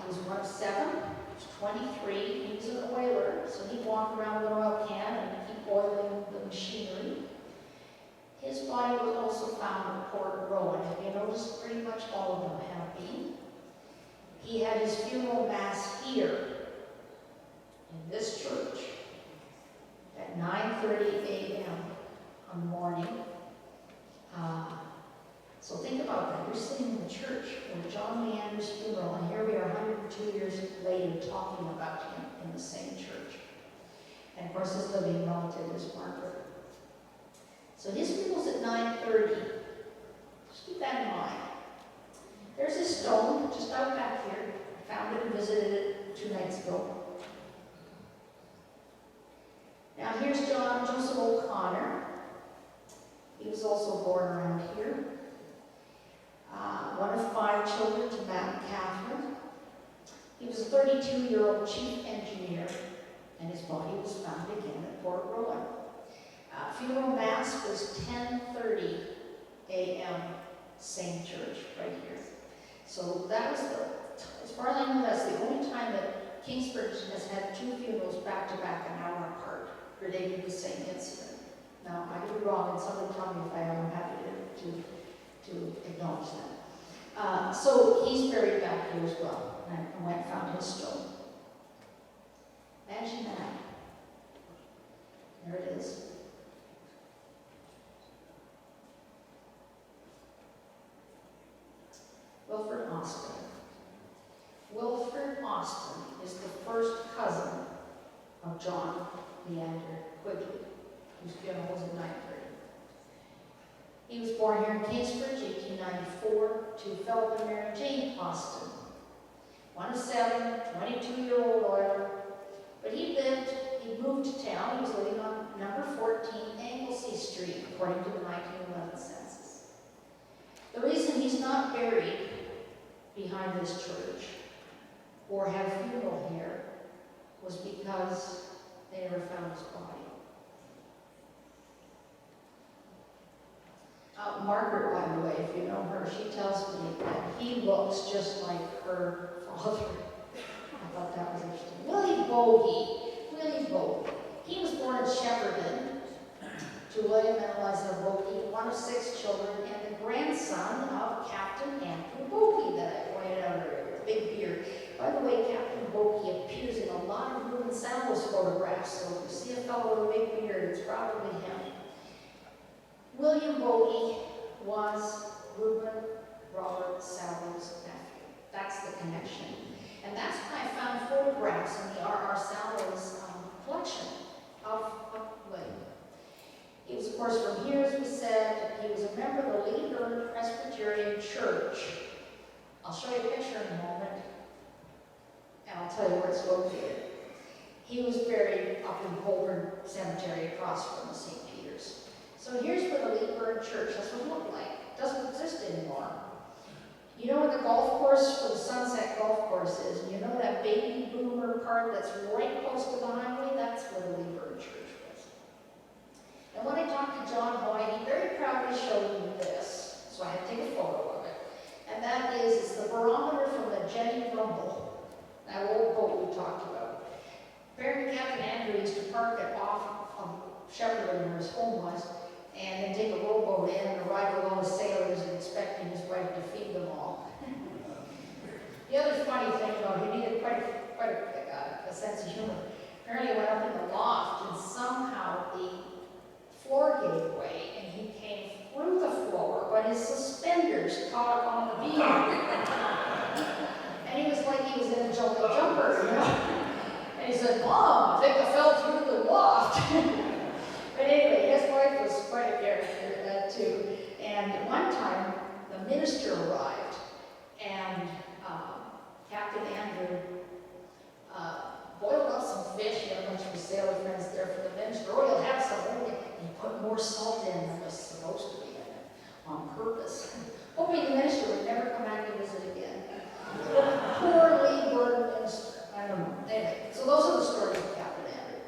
He was one of 7 was 23. He was an oiler, so he'd walk around with an oil can and keep oiling the machinery. His body was also found at Port Rowan. Have you noticed pretty much all of them have been? He had his funeral mass here in this church at 9:30 a.m. on the morning. So think about that. You're sitting in the church where John Leander's funeral, and here we are 102 years later talking about him in the same church. And of course, his living relative is Margaret. So his funeral's at 9:30. Just keep that in mind. There's a stone just out back here. I found it and visited it 2 nights ago. Now here's Joseph O'Connor. He was also born around here. One of 5 children to Matt and Catherine. He was a 32-year-old chief engineer, and his body was found again at Port Rowan. Funeral mass was 10:30 a.m. Same church right here. So that was as far as I know, that's the only time that Kingsbridge has had 2 funerals back to back an hour apart related to the same incident. Now, I could be wrong, and somebody tell me if I am. I'm happy to acknowledge that. So he's buried back here as well. And I went and found his stone. Imagine that. There it is. Wilford Austin. Wilford Austin is the first cousin of John Leander Quigley, whose funeral was at 9:30. He was born here in Kingsbridge, 1894, to Philip and Mary Jane Austin. One of 7, 22-year-old oiler. But he moved to town. He was living on number 14 Anglesey Street, according to the 1911 census. The reason he's not buried behind this church or had a funeral here was because they never found his body. Margaret, by the way, if you know her, she tells me that he looks just like her father. I thought that was interesting. Willie Bogie. He was born in Shepparton to William and Eliza Bogie, one of 6 children, and the grandson of Captain Andrew Bogie that I pointed out earlier, with a big beard. By the way, Captain Bogie appears in a lot of Reuben Samuels photographs, so if you see a fellow with a big beard, it's probably him. William Bogie was Reuben Robert Samuels' nephew. That's the connection. And that's why I found photographs in the R.R. Samuels collection of William. He was, of course, from here, as we said. He was a member of the Lake Erie Presbyterian Church. I'll show you a picture in a moment, and I'll tell you where it's located. He was buried up in Holborn Cemetery across from the St. Peter's. So here's where the Lake Erie Church, that's what it looked like. It doesn't exist anymore. You know where the golf course, where the Sunset Golf Course is, and you know that baby boomer part that's right close to the highway? That's where the Lake Erie Church was. And when I talked to John Hoy, he very proudly showed me this, so I had to take a photo of it. And that is, it's the barometer from the Jenny Rumble, that old boat we talked about. Apparently Captain Andrew used to park it off of Shepparton, where his home was, and then take a rowboat in and arrive with all the sailors and expecting his wife to feed them all. The other funny thing about him, he had quite a sense of humor. Apparently he went up in the loft and somehow the floor gave way and he came through the floor, but his suspenders caught on the beam. And he was like he was in a jumper, you know? And he said, "Mom, I think I fell through the loft." But anyway, his wife was quite a character, too. And one time, the minister arrived, and Captain Andrew boiled up some fish. He had a bunch of his sailor friends there for the minister. "Oh, you'll have some, won't you?" And he put more salt in than was supposed to be in it, on purpose, hoping the minister would never come back to visit again. Poor Lee-Word minister. I don't know. Anyway, so those are the stories of Captain Andrew.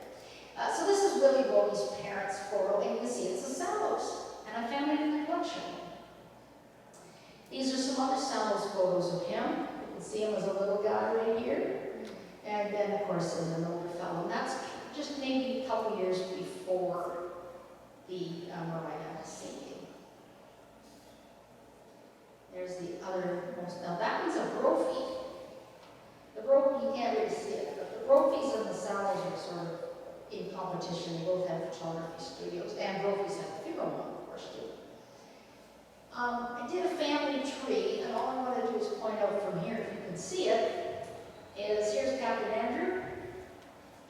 So this is Willie Bogie's parents' photo, and you can see it's a Sallows, and I found it in the collection. These are some other Sallows photos of him. You can see him as a little guy right here. And then, of course, there's an older fellow, and that's just maybe a couple years before the Merida sinking. There's the other most, now that one's a brophy. The brophy, you can't really see it, but the brophies and the sallows are sort of in competition. They both have photography studios, and brophies have a funeral home, of course, too. I did a family tree, and all I want to do is point out from here, if you can see it, is here's Captain Andrew,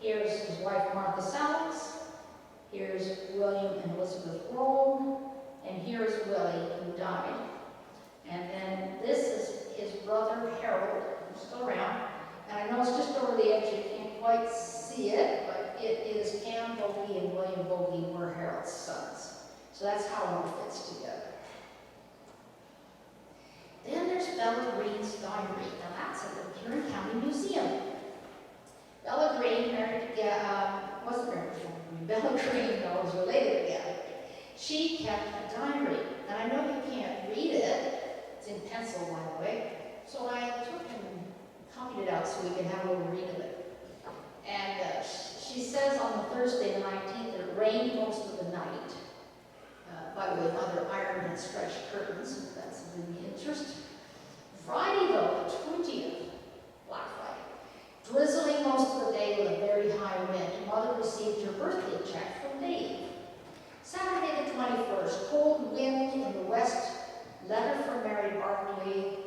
here's his wife Martha Salix, here's William and Elizabeth Rome, and here's Willie, who died. And then this is his brother Harold, who's still around. And I know it's just over the edge, you can't quite see it, but it is Cam Bogey and William Bogey were Harold's sons. So that's how it all fits together. Then there's Bella Green's diary. Now that's at the Huron County Museum. Bella Green wasn't married to Green. Bella Green, no, was related to Gavin. She kept a diary. And I know you can't read it. It's in pencil, by the way. So I took and copied it out so we can have a little read of it. And she says on the Thursday, the 19th, it rained most of the night. By the way, Mother ironed and stretched curtains, if that's of any interest. Friday, though, the 20th, Black Friday, drizzling most of the day with a very high wind. Mother received her birthday check from Dave. Saturday, the 21st, cold wind in the west. Letter from Mary Barkley,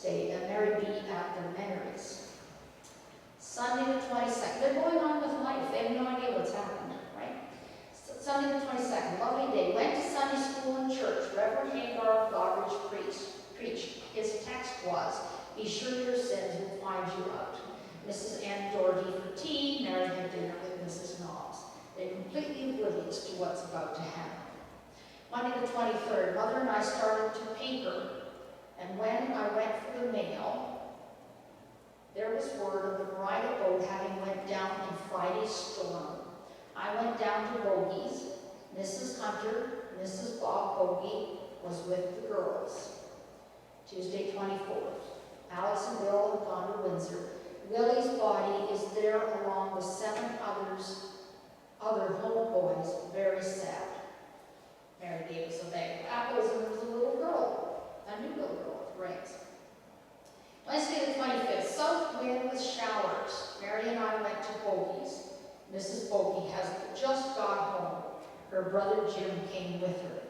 Mary B. at the Memories. Sunday the 22nd, they're going on with life. They have no idea what's happened, right? Sunday the 22nd, lovely day. Went to Sunday school and church. Reverend Hagar Goderich preached. His text was, be sure your sins will find you out. Mrs. Ann Doherty for tea, Mary had dinner with Mrs. Knobs. They're completely oblivious to what's about to happen. Monday the 23rd, Mother and I started to paper, and when I went for the mail, there was word of the Merida boat having went down in Friday's storm. I went down to Bogey's. Mrs. Hunter, Mrs. Bob Bogey, was with the girls. Tuesday 24th, Alex and Bill have gone to Windsor. Willie's body is there along with 7 other homeboys, very sad. Mary gave us a bag of apples, and there was a little girl, a new little girl with rings. Wednesday the 25th, south wind with showers. Mary and I went to Bogey's. Mrs. Bogey has just got home. Her brother Jim came with her.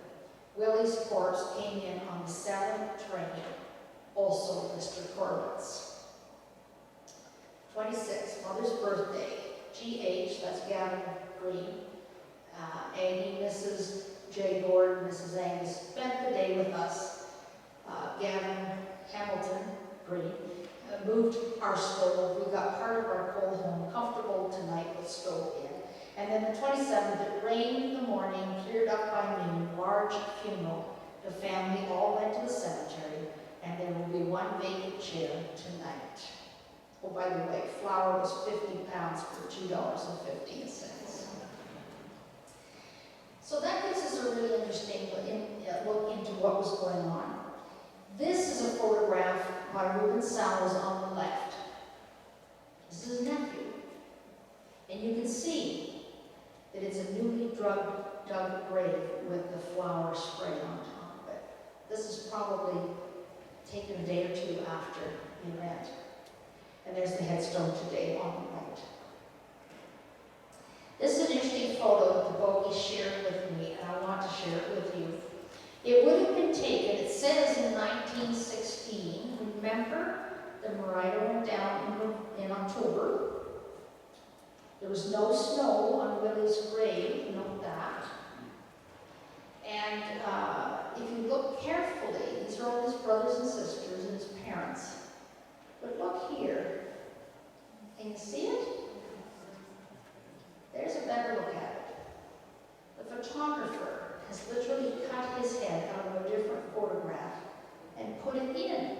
Willie's corpse came in on the 7th train, also Mr. Corbett's. 26th, Mother's birthday. G.H., that's Gavin Green. Aggie, Mrs. J. Gordon, Mrs. Angus spent the day with us. Gavin Hamilton Green moved our stove. We got part of our coal home comfortable tonight with stove in. And then the 27th, it rained in the morning, cleared up by noon, large funeral. The family all went to the cemetery, and there will be 1 vacant chair tonight. Oh, by the way, flour was 50 pounds for $2.15. So that gives us a really interesting look into what was going on. This is a photograph by Reuben Sowers on the left. This is his nephew. And you can see that it's a newly dug grave with the flower sprayed on top of it. This is probably taken a day or 2 after the event. And there's the headstone today on the right. This is an interesting photo that the Bogies shared with me, and I want to share it with you. It would have been taken, it says in 1916, remember, the Merida went down in October. There was no snow on Willie's grave, note that. And if you look carefully, these are all his brothers and sisters and his parents. But look here. Can you see it? There's a better look at it. The photographer has literally cut his head out of a different photograph and put it in.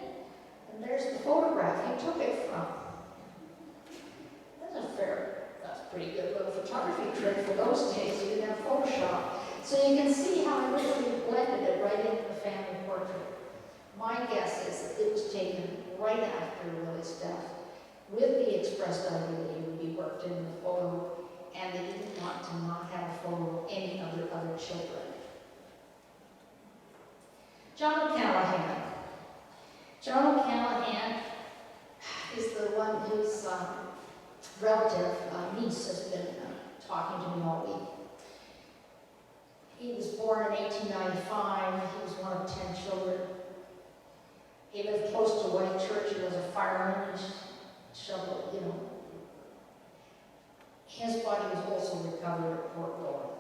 And there's the photograph he took it from. That's a pretty good little photography trick for those days. You didn't have Photoshop. So you can see how I literally blended it right into the family portrait. My guess is that it was taken right after Willie's death. with the expressed idea that he would be worked in the photo, and they didn't want to not have a photo of any other children. John O'Callahan. John O'Callahan is the one whose relative, niece, has been talking to me all week. He was born in 1895. He was one of 10 children. He lived close to White Church. He was a fireman. He shoveled, you know. His body was also recovered at Port Royal.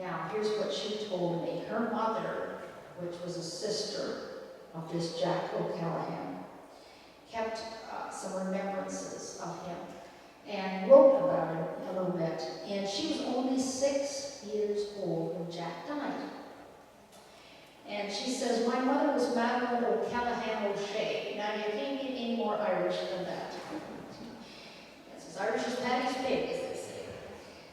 Now, here's what she told me. Her mother, which was a sister of this Jack O'Callahan, kept some remembrances of him and wrote about him a little bit. And she was only 6 years old when Jack died. And she says, my mother was Madeline O'Callahan O'Shea. Now, you can't get any more Irish than that. That's as Irish as Paddy's pig, as they say.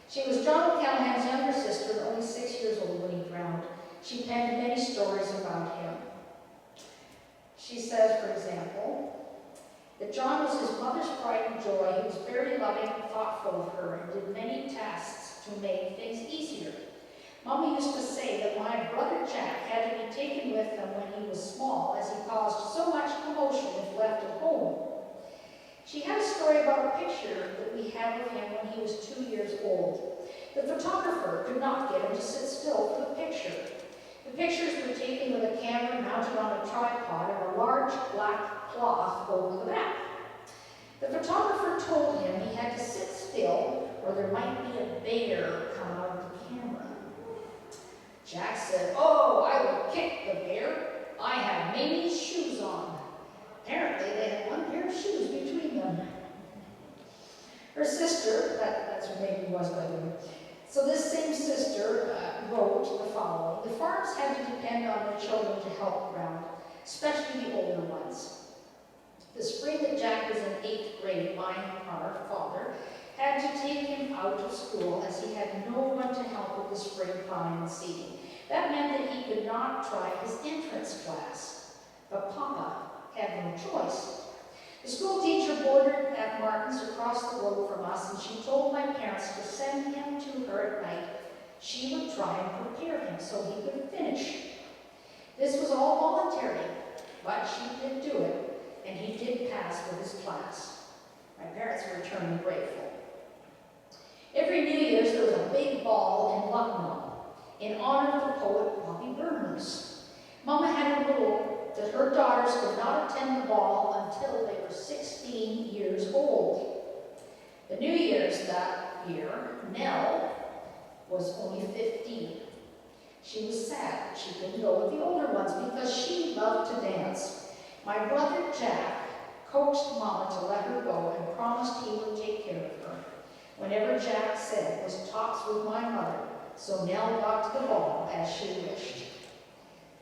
She was John O'Callahan's younger sister, and only 6 years old when he drowned. She penned many stories about him. She says, for example, that John was his mother's pride and joy. He was very loving and thoughtful of her and did many tasks to make things easier. Mama used to say that my brother Jack had to be taken with them when he was small, as he caused so much commotion if left at home. She had a story about a picture that we have of him when he was 2 years old. The photographer could not get him to sit still for the picture. The pictures were taken with a camera mounted on a tripod and a large black cloth over the back. The photographer told him he had to sit still or there might be a bear come out of the camera. Jack said, oh, I will kick the bear. I have Mamie's shoes on. Apparently they had one pair of shoes between them. Her sister, that's who Mamie was, by the way. So this same sister wrote the following. The farms had to depend on their children to help ground, especially the older ones. The spring that Jack was in 8th grade, my father had to take him out of school as he had no one to help with the spring plowing and seeding. That meant that he could not try his entrance class, but Papa had no choice. The school teacher boarded at Martin's across the road from us, and she told my parents to send him to her at night. She would try and prepare him so he could finish. This was all voluntary, but she did do it, and he did pass with his class. My parents were eternally grateful. Every New Year's there was a big ball in Lucknow in honor of the poet Bobby Burns. Mama had a rule that her daughters could not attend the ball until they were 16 years old. The New Year's that year, Nell was only 15. She was sad that she couldn't go with the older ones because she loved to dance. My brother Jack coaxed Mama to let her go and promised he would take care of her. Whenever Jack said was talks with my mother, so Nell got to the ball as she wished.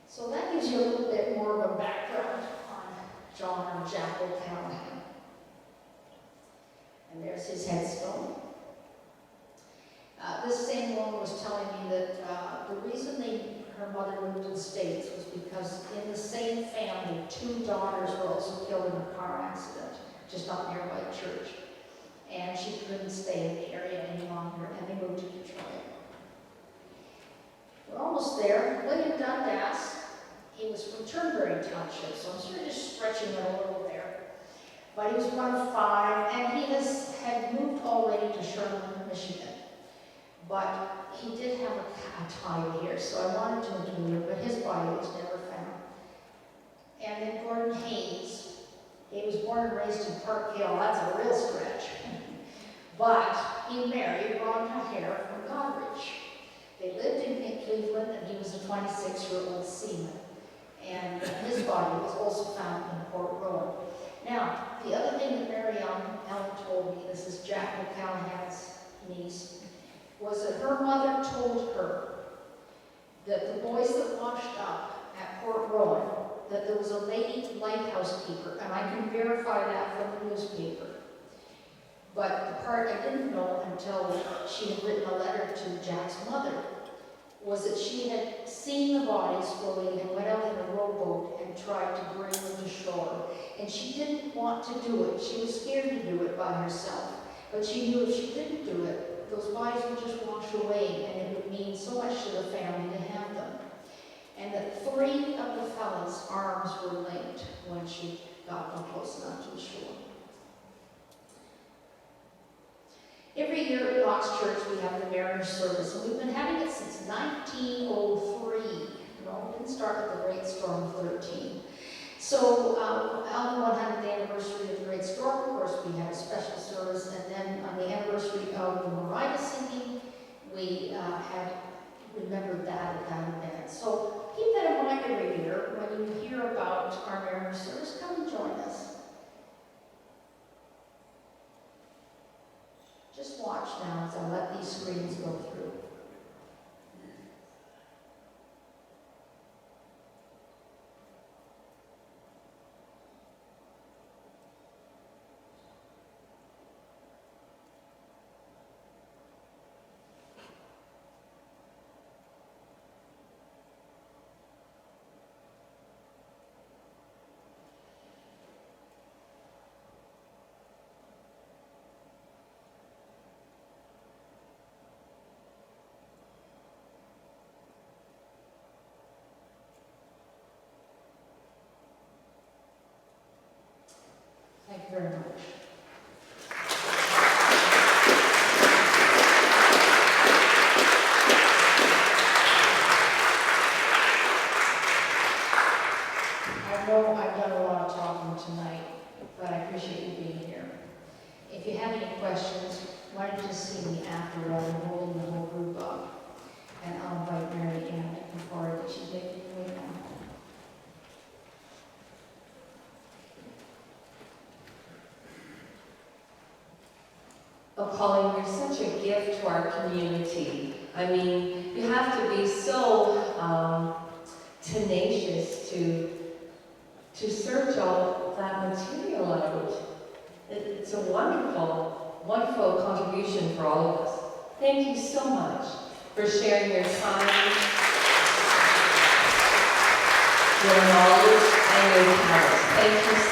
So that gives you a little bit more of a background on John and Jack O'Callahan. And there's his headstone. This same woman was telling me that the reason her mother moved to the States was because in the same family, 2 daughters were also killed in a car accident, just up near White Church. And she couldn't stay in the area any longer, and they moved to Detroit. We're almost there. William Dundas, he was from Turnberry Township, so I'm sort of just stretching it a little there. But he was one of 5, and he had moved already to Sherman, Michigan. But he did have a tie here, so I wanted to include it, but his body was never found. And then Gordon Hayes, he was born and raised in Park Hill. That's a real stretch. But he married Rhonda Hare from Goderich. They lived in Cleveland, and he was a 26-year-old seaman. And his body was also found in Port Royal. Now, the other thing that Mary Ellen told me, this is Jack O'Callahan's niece, was that her mother told her that the boys that washed up at Port Royal, that there was a lady lighthouse keeper, and I can verify that from the newspaper. But the part I didn't know until she had written a letter to Jack's mother, was that she had seen the bodies floating and went out in a rowboat and tried to bring them to shore. And she didn't want to do it. She was scared to do it by herself. But she knew if she didn't do it, those bodies would just wash away, and it would mean so much to the family to have them. And that 3 of the fellas' arms were linked when she got them close enough to the shore. Every year at Knox Church we have the Mariner service, and we've been having it since 1903. We didn't start with the Great Storm of 13. So on the 100th anniversary of the Great Storm, of course, we had a special service, and then on the anniversary of the Merida sinking, we had remembered that at that event. So keep that in mind every year. When you hear about our Mariner service, come and join us. Just watch now as I let these screens go through. Thank you very much. I know I've done a lot of talking tonight, but I appreciate you being here. If you have any questions, why don't you just see me after rather than holding the whole group up. And I'll invite Mary Ann to come forward that she's making her way now. Oh, Colleen, you're such a gift to our community. I mean, you have to be so tenacious to search all that material out. It's a wonderful, wonderful contribution for all of us. Thank you so much for sharing your time, your knowledge, and your talents. Thank you